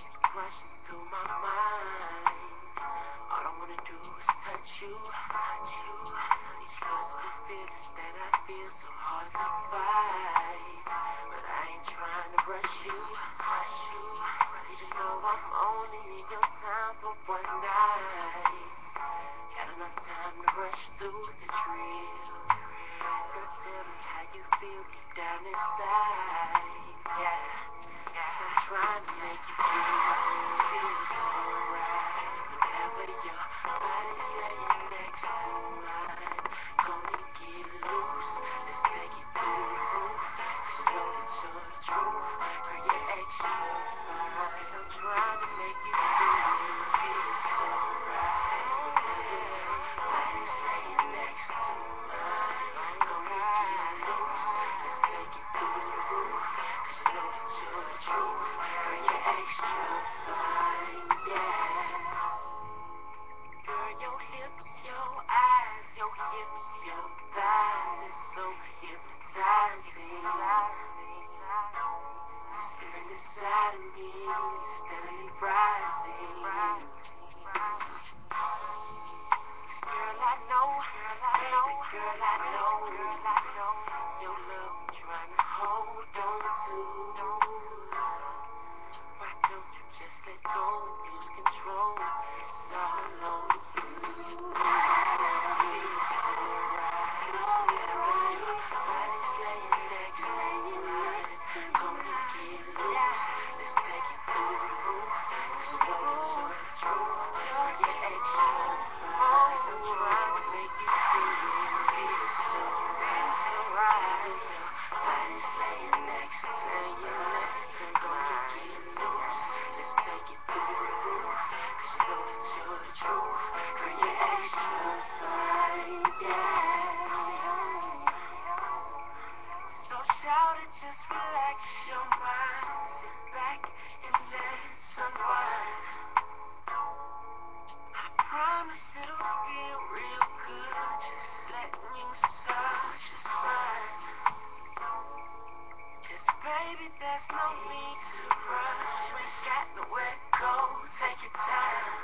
thoughts keep rushing through my mind. All I wanna do is touch you. These flustered feelings that I feel so hard to fight, but I ain't trying to rush you. Even though I'm only in your time for one night, got enough time to rush through the drill. Girl, tell me how you feel deep down inside. Yeah, 'cause I'm trying to make you feel so right. Whenever your body's laying next to mine, gonna get loose. Let's take it through the roof. 'Cause you know that you're the truth. Girl, you're extra fine. 'Cause I'm trying to make you feel so right. Whenever your body's laying next to mine, gonna get loose. Let's take it through the roof. 'Cause you know that you're the truth. Girl, you're extra fine, yeah. Girl, your lips, your eyes, your hips, your thighs is so hypnotizing. This feeling inside of me is steadily rising. 'Cause girl, I know, baby girl, I know, your love I'm trying to hold on to. Why don't you just let go and lose control? It's all on you. Feel so right. So whenever your body's laying next to mine, gonna get loose. Let's take it through the roof. 'Cause you know that you're the truth. Girl, you're extra fine. 'Cause I'm trying to make you feel so right. Your body's laying next to mine, gonna get loose. Let's take it through the roof. 'Cause you know that you're the truth. Girl, you're extra fine, yeah. So shout it, just relax your mind. Sit back and let's unwind. I promise it'll feel real good. Just letting you massage your spine. 'Cause baby, there's no need to rush. We got nowhere to go. Take your time.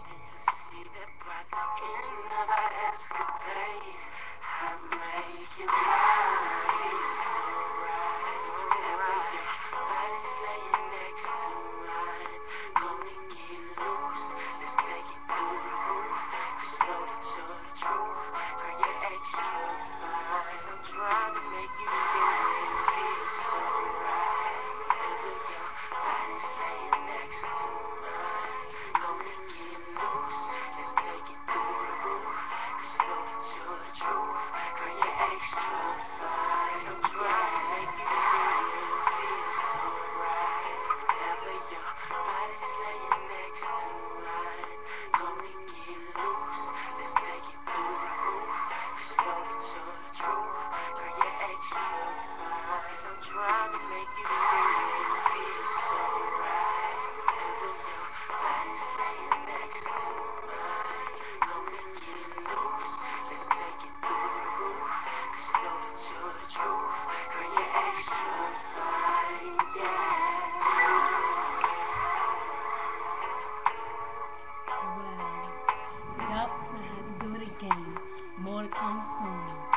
And you'll see that by the end of our escapade, I make you mine. Feel so right. Whenever your body's laying next to mine, gonna get loose. Let's take it through the roof. 'Cause you know that you're the truth. Girl, you're extra fine. 'Cause I'm trying to make you feel so right. Whenever your body's laying next to mine, gonna get loose. Let's take it through the roof. 'Cause you know that you're the truth. Girl, you're extra fine. 'Cause I'm trying to make you feel so right. Whenever your body's laying next to mine, gonna get loose. Let's take it through the roof. 'Cause you know that you're the truth. Girl, you're extra fine. 'Cause I'm trying to make you feel so right. Whenever your body's laying next to mine, gonna get loose. Let's take it through the roof. 'Cause you know that you're the truth. Girl, you're extra fine, yeah. Well, yup, I had to do it again. More to come soon.